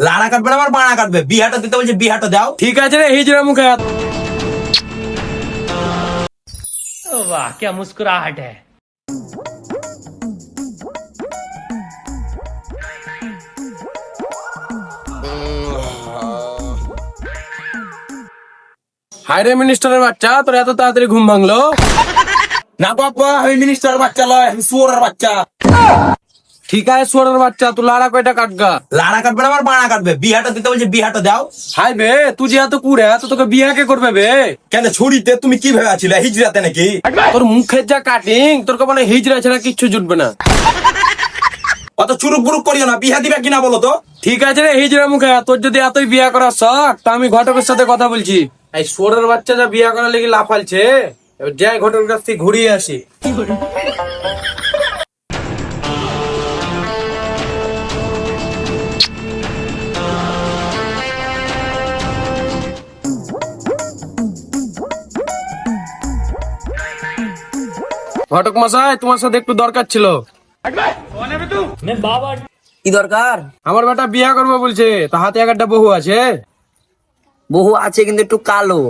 লাড়া কাটবে না, আমার বাড়া কাটবে। বিহাটা দিতে বলছে, বিহাটা দাও। ঠিক আছে রে, হিজড়া মুখে হাত। वाह क्या मुस्कुराहट है। হায় রে মিনিস্টারের বাচ্চা, তোর এত তাড়াতাড়ি ঘুম ভাঙলো? না বাবা, আমি মিনিস্টার বাচ্চা লয়, আমি সুয়ারের বাচ্চা। ঠিক আছে সোরের বাচ্চা, তুই লাড়া কয়টা কাটগা? লাড়া কাটবে না, আমার বাড়া কাটবে। বিহাটা দিতে বলছে, বিহাটা দাও। হাই বে, তুই যে এত কুড়ে, তো তোকে বিয়া কে করবে বে? কেন ছুরিতে তুমি কি ভেবেছিলে, হিজড়াতে নাকি? তোর মুখের যা কাটিং, তোর মানে হিজড়া ছাড়া কিচ্ছু জুটবে না। অত চুরুক বুরুক করিও না, বিহা দিবে কিনা বলো তো? ঠিক আছে রে হিজড়া মুখে হাত, তোর যদি এতই বিয়া করার শখ, তা আমি ঘটকের সাথে কথা বলছি। এই সোরের বাচ্চা যা বিয়া করার লেগে লাফালছে, এবার যাই ঘটকের কাছ থেকে ঘুরিয়ে আসি। ঘটক মশাই, তোমার সাথে একটু দরকার ছিল। কি দরকার? আমার বেটা বিয়া করবে বলছে, তা হাতে একটা বহু আছে। বহু আছে কিন্তু একটু কালো।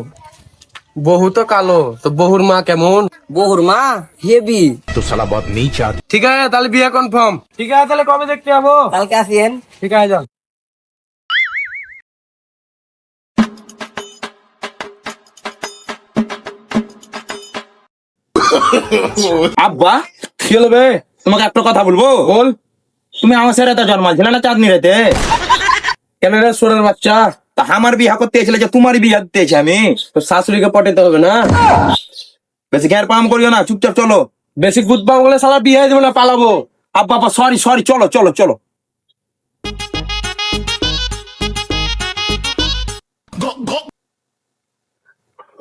বহু তো কালো, তো বহুর মা কেমন? বহুর মা হেভি। ঠিক আছে, তাহলে বিয়া কনফার্ম। ঠিক আছে, তাহলে কবে দেখতে যাবো? কালকে আসিয়েন। ঠিক আছে, যান। আব্বা কি হলো বে? তোমাকে একটা কথা বলবো। বল। তুমি আমার ছেড়ে তো জন্মাইছিলে না চাঁদনি রেতে? কেন রে সোরের বাচ্চা? তা আমার বিয়া করতে এসেছিলে যে তোমারই বিয়া দিতে এসে আমি। তো শাশুড়িকে পটাইতে হবে না? বেশি ঘের পাম করিও না, চুপচাপ চলো। বেশি গুদ পাও বলে সারা বিয়ে দেবো না, পালাবো। আব্বা আব্বা সরি সরি, চলো চলো চলো।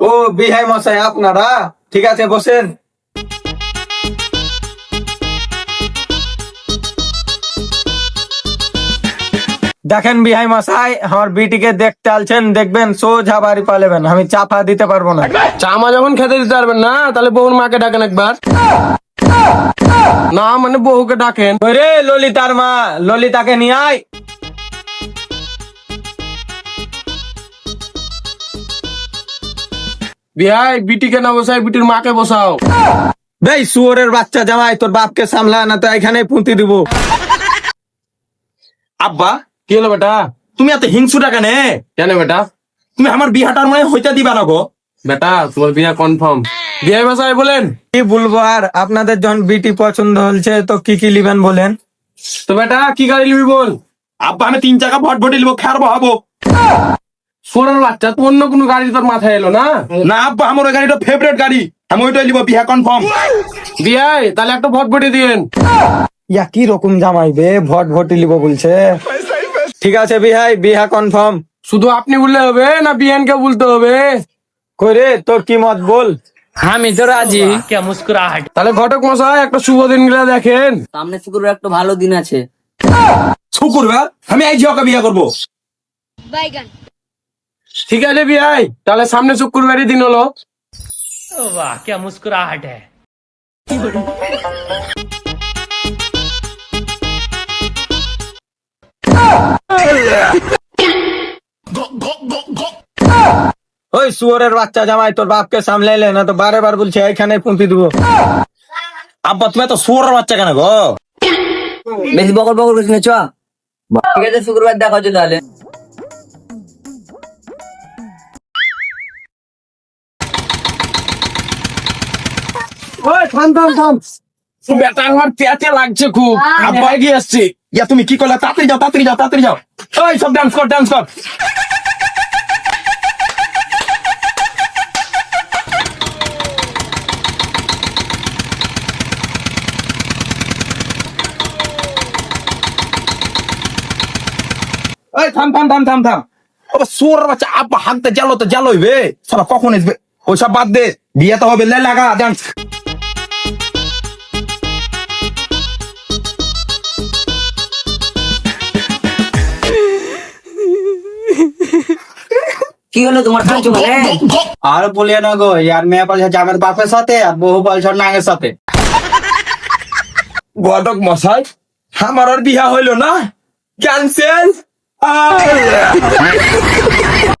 ও বিহাই মশাই আপনারা? ঠিক আছে বসেন। দেখেন বিহাই মশাই, আমার বিটিকে দেখতে আলছেন, দেখবেন সোজা বাড়ি পালেবেন, আমি চাপা দিতে পারবো না। চামা যখন খেতে দিতে পারবেন না, তাহলে বহুর মাকে ডাকেন একবার। না মানে বহুকে ডাকেন। ওই রে ললিতার মা, ললিতাকে নিয়ে আয়। বিহাই বিটিকে না বসাই, বিটির মাকে বসাও। বেই শুয়োরের বাচ্চা জামাই, তোর বাপকে সামলা, না তো এখানে পুঁতি দিব। আব্বা কি হলো বেটা? তুমি এত হিংসুটা কেন? কেন বেটা? তুমি আমার বিহাটার মানে হইতে দিবা না গো? বেটা তোমার বিয়া কনফার্ম। বিহাই মশাই বলেন। কি বলবো আর, আপনাদের যখন বিটি পছন্দ হচ্ছে তো কি কি লিবেন বলেন। তো বেটা কি গাড়ি নিবি বল। আব্বা আমি 3 চাকা ভট ভটি লিবো, খেয়ার বহাবো। সোরের বাচ্চা, তো অন্য কোনো গাড়ি তোর মাথায় এলো না? না আব্বা, আমার ওই গাড়িটা ফেভারিট গাড়ি, আমি ওইটাই লিবো, বিহা কনফার্ম। বিহাই তাহলে একটা ভটভটি দিয়েন। ইয়া কি রকম জামাই বে, ভট ভটি লিব বলছে। ঠিক আছে বিহাই, বিহা কনফার্ম। শুধু আপনি বললে হবে না বিহানকে বলতে হবে? কই রে, তোর কি মত বল। আমি তো রাজি। वाह क्या मुस्कुराहट। তাহলে ঘটক মশাই একটা শুভ দিন গুলা দেখেন। সামনে শুক্রবার একটা ভালো দিন আছে। শুকুরবার আমি এই ঝিওকে বিয়া করবো। ঠিক আছে বিহাই, তাহলে সামনে শুক্রবারই দিন হলো। वाह क्या मुस्कुराहट है। ওই শুয়োরের বাচ্চা জামাই, তোর বাপকে সামলাইলে, না তো বারে বার বলছে এখানে পুঁতি দিব। আব্বা তুমি এত শুয়োরের বাচ্চা কেন গো? বেশি বকর বকর করিস না, চ। ঠিক আছে শুক্রবার দেখা হচ্ছে তাহলে। ওই থাম থাম থাম, বেটা আমার পেটে লাগছে খুব। আব্বা এগিয়ে আসছি। ইয়া তুমি কি করলে? তাড়াতাড়ি যাও তাড়াতাড়ি যাও তাড়াতাড়ি যাও। ওই সব ডান্স কর ডান্স কর। ওই থাম থাম থাম থাম থাম। ও শুয়োরের বাচ্চা, আব্বা হাঁকতে জালো তো জালোই বে, সারা কখন আসবে? ওইসব বাদ দে, বিয়ে তো হবে, লে লাগা ডান্স। কি হলো তোমার, কাঁদছো মানে? আর বলিয়ে না গো, ইয়ার মেয়ে পালছে জামের বাপের সাথে, আর বহু পালছে নাঙের সাথে। ঘটক মশাই, আমার আর বিয়া হইলো না, ক্যান্সেল। আহ!